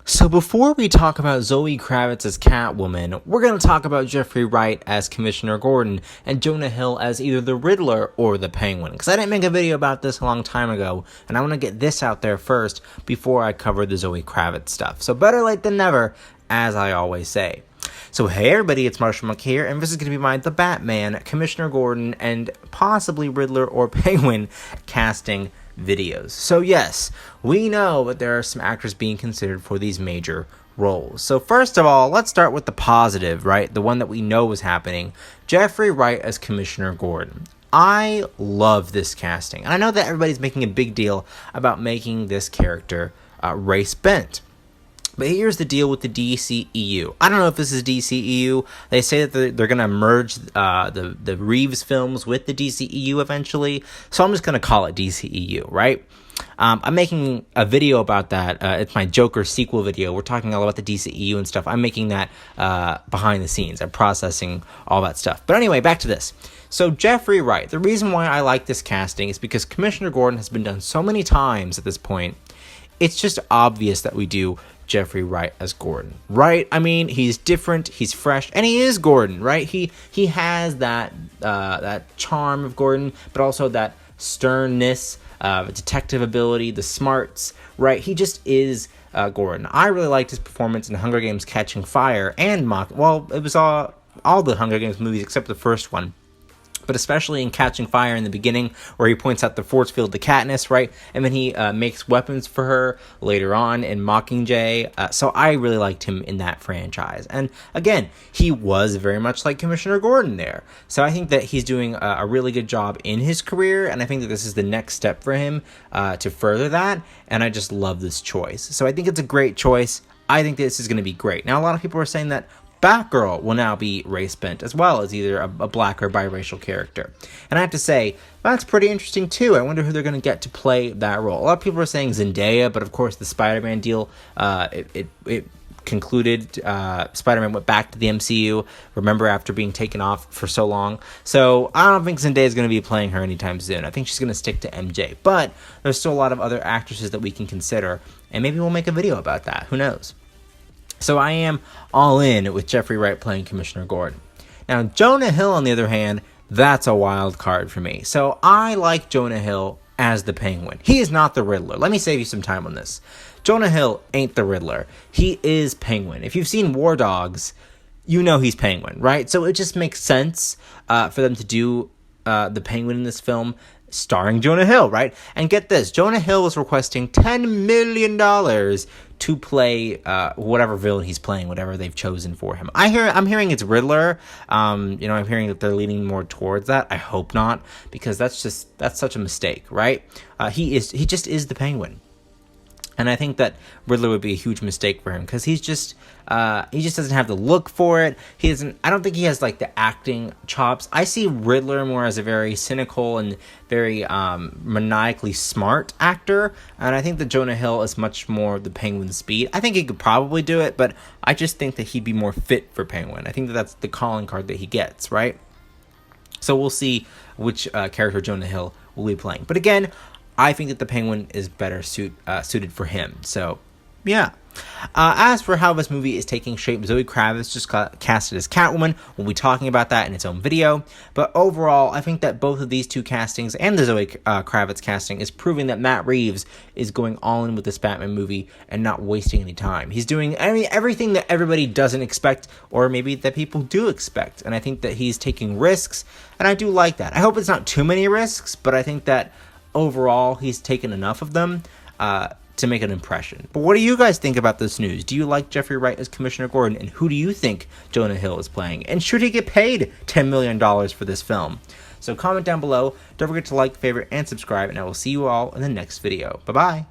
So before we talk about Zoe Kravitz as Catwoman, we're going to talk about Jeffrey Wright as Commissioner Gordon and Jonah Hill as either the Riddler or the Penguin. Because I didn't make a video about this a long time ago, and I want to get this out there first before I cover the Zoe Kravitz stuff. So better late than never, as I always say. So hey everybody, it's Marshall Monk here, and this is going to be my The Batman, Commissioner Gordon, and possibly Riddler or Penguin casting videos. So yes, we know that there are some actors being considered for these major roles. So first of all, let's start with the positive, right? The one that we know is happening. Jeffrey Wright as Commissioner Gordon. I love this casting. And I know that everybody's making a big deal about making this character race bent. But here's the deal with the DCEU. I don't know if this is DCEU. They say that they're going to merge the Reeves films with the DCEU eventually. So I'm just going to call it DCEU, right? I'm making a video about that. It's my Joker sequel video. We're talking all about the DCEU and stuff. I'm making that behind the scenes. I'm processing all that stuff. But anyway, back to this. So Jeffrey Wright. The reason why I like this casting is because Commissioner Gordon has been done so many times at this point. It's just obvious that we do Jeffrey Wright as Gordon, right? I mean, he's different, he's fresh, and he is Gordon, right? He has that charm of Gordon, but also that sternness, detective ability, the smarts, right? He just is Gordon. I really liked his performance in Hunger Games: Catching Fire and it was all the Hunger Games movies except the first one. But especially in Catching Fire in the beginning, where he points out the force field to Katniss, right? And then he makes weapons for her later on in Mockingjay. So I really liked him in that franchise. And again, he was very much like Commissioner Gordon there. So I think that he's doing a really good job in his career, and I think that this is the next step for him to further that. And I just love this choice. So I think it's a great choice. I think this is going to be great. Now, a lot of people are saying that Batgirl will now be race-bent as well as either a black or biracial character. And I have to say, that's pretty interesting too. I wonder who they're going to get to play that role. A lot of people are saying Zendaya, but of course the Spider-Man deal, it concluded. Spider-Man went back to the MCU, remember, after being taken off for so long. So I don't think Zendaya is going to be playing her anytime soon. I think she's going to stick to MJ. But there's still a lot of other actresses that we can consider, and maybe we'll make a video about that. Who knows? So I am all in with Jeffrey Wright playing Commissioner Gordon. Now, Jonah Hill, on the other hand, that's a wild card for me. So I like Jonah Hill as the Penguin. He is not the Riddler. Let me save you some time on this. Jonah Hill ain't the Riddler. He is Penguin. If you've seen War Dogs, you know he's Penguin, right? So it just makes sense for them to do the Penguin in this film starring Jonah Hill, right? And get this, Jonah Hill is requesting $10 million to play whatever villain he's playing, whatever they've chosen for him. I'm hearing it's Riddler. I'm hearing that they're leaning more towards that. I hope not, because that's such a mistake, right? He just is the Penguin. And I think that Riddler would be a huge mistake for him because he just doesn't have the look for it. I don't think he has like the acting chops. I see Riddler more as a very cynical and very maniacally smart actor, and I think that Jonah Hill is much more the Penguin speed. I think he could probably do it, but I just think that he'd be more fit for Penguin. I think that that's the calling card that he gets, right? So we'll see which character Jonah Hill will be playing. But again, I think that the Penguin is better suited for him. So, yeah. As for how this movie is taking shape, Zoe Kravitz just got casted as Catwoman. We'll be talking about that in its own video. But overall, I think that both of these two castings and the Zoe Kravitz casting is proving that Matt Reeves is going all in with this Batman movie and not wasting any time. He's doing everything that everybody doesn't expect, or maybe that people do expect. And I think that he's taking risks, and I do like that. I hope it's not too many risks, but I think that overall he's taken enough of them to make an impression. But what do you guys think about this news? Do you like Jeffrey Wright as Commissioner Gordon, and who do you think Jonah Hill is playing? And should he get paid $10 million for this film? So comment down below. Don't forget to like, favorite, and subscribe, and I will see you all in the next video. Bye-bye.